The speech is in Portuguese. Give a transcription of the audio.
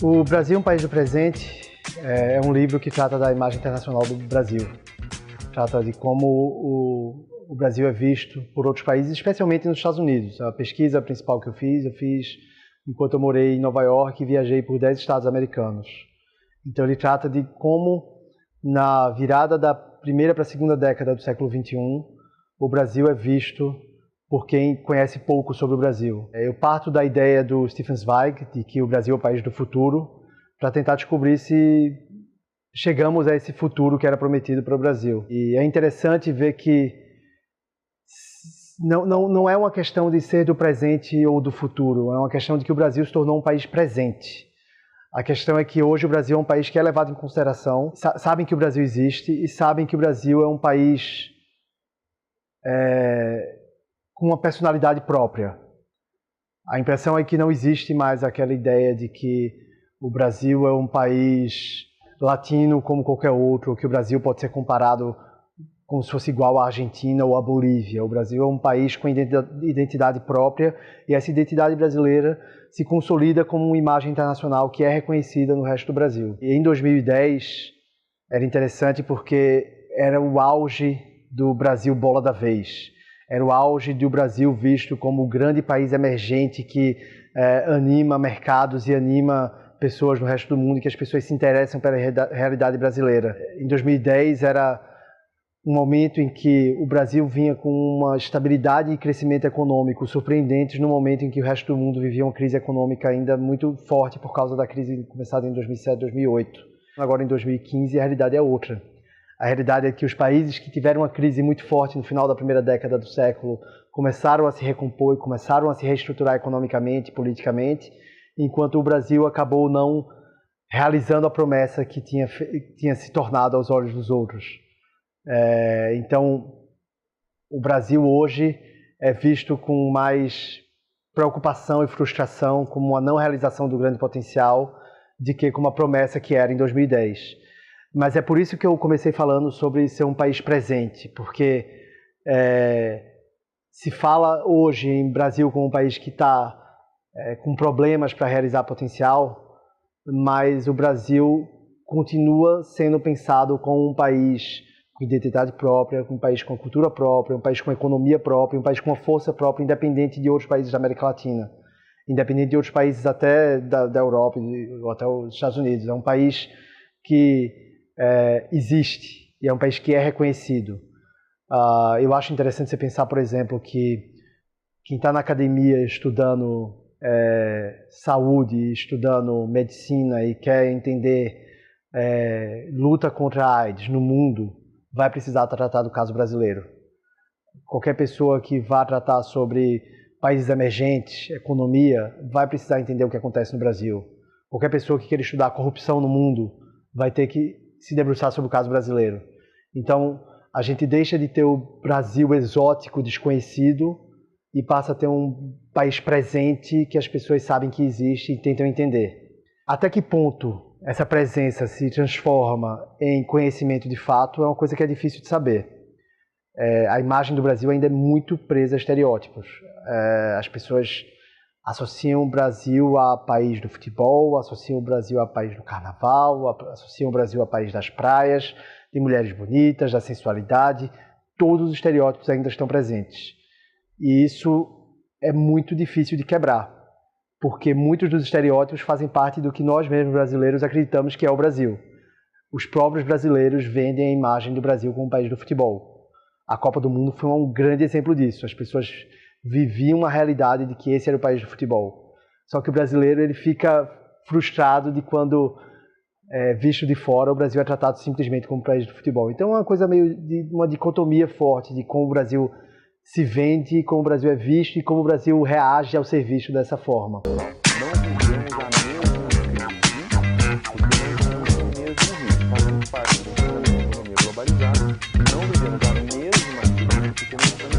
O Brasil, um país do presente, é um livro que trata da imagem internacional do Brasil. Trata de como o Brasil é visto por outros países, especialmente nos Estados Unidos. A pesquisa principal que eu fiz enquanto eu morei em Nova York e viajei por 10 estados americanos. Então ele trata de como, na virada da primeira para a segunda década do século XXI, o Brasil é visto por quem conhece pouco sobre o Brasil. Eu parto da ideia do Stefan Zweig, de que o Brasil é o país do futuro, para tentar descobrir se chegamos a esse futuro que era prometido para o Brasil. E é interessante ver que não é uma questão de ser do presente ou do futuro, é uma questão de que o Brasil se tornou um país presente. A questão é que hoje o Brasil é um país que é levado em consideração, sabem que o Brasil existe e sabem que o Brasil é um país com uma personalidade própria. A impressão é que não existe mais aquela ideia de que o Brasil é um país latino como qualquer outro, que o Brasil pode ser comparado como se fosse igual à Argentina ou à Bolívia. O Brasil é um país com identidade própria e essa identidade brasileira se consolida como uma imagem internacional que é reconhecida no resto do Brasil. E em 2010 era interessante porque era o auge do Brasil bola da vez. Era o auge do Brasil visto como o grande país emergente que anima mercados e anima pessoas no resto do mundo, que as pessoas se interessam pela realidade brasileira. Em 2010 era um momento em que o Brasil vinha com uma estabilidade e crescimento econômico surpreendentes no momento em que o resto do mundo vivia uma crise econômica ainda muito forte por causa da crise começada em 2007, 2008. Agora em 2015 a realidade é outra. A realidade é que os países que tiveram uma crise muito forte no final da primeira década do século começaram a se recompor e começaram a se reestruturar economicamente, politicamente, enquanto o Brasil acabou não realizando a promessa que tinha se tornado aos olhos dos outros. Então, o Brasil hoje é visto com mais preocupação e frustração como uma não realização do grande potencial de que como a promessa que era em 2010. Mas é por isso que eu comecei falando sobre ser um país presente, porque se fala hoje em Brasil como um país que está com problemas para realizar potencial, mas o Brasil continua sendo pensado como um país com identidade própria, um país com cultura própria, um país com economia própria, um país com uma força própria, independente de outros países da América Latina, independente de outros países até da Europa ou até os Estados Unidos. É um país que existe e é um país que é reconhecido. Eu acho interessante você pensar, por exemplo, que quem está na academia estudando saúde, estudando medicina e quer entender luta contra a AIDS no mundo, vai precisar tratar do caso brasileiro. Qualquer pessoa que vá tratar sobre países emergentes, economia, vai precisar entender o que acontece no Brasil. Qualquer pessoa que queira estudar corrupção no mundo vai ter que se debruçar sobre o caso brasileiro. Então, a gente deixa de ter o Brasil exótico, desconhecido, e passa a ter um país presente que as pessoas sabem que existe e tentam entender. Até que ponto essa presença se transforma em conhecimento de fato é uma coisa que é difícil de saber. A imagem do Brasil ainda é muito presa a estereótipos. As pessoas associam o Brasil a país do futebol, associam o Brasil a país do carnaval, associam o Brasil a país das praias, de mulheres bonitas, da sensualidade. Todos os estereótipos ainda estão presentes. E isso é muito difícil de quebrar, porque muitos dos estereótipos fazem parte do que nós mesmos brasileiros acreditamos que é o Brasil. Os próprios brasileiros vendem a imagem do Brasil como um país do futebol. A Copa do Mundo foi um grande exemplo disso. As pessoas viviam a realidade de que esse era o país do futebol. Só que o brasileiro ele fica frustrado de quando, visto de fora, o Brasil é tratado simplesmente como país do futebol. Então é uma coisa meio de uma dicotomia forte de como o Brasil se vende, como o Brasil é visto e como o Brasil reage ao ser visto dessa forma. Não vivemos a mesma crise, porque não vivemos o mesmo ritmo. Fazemos parte da economia globalizada, não vivemos a mesma crise, porque não estamos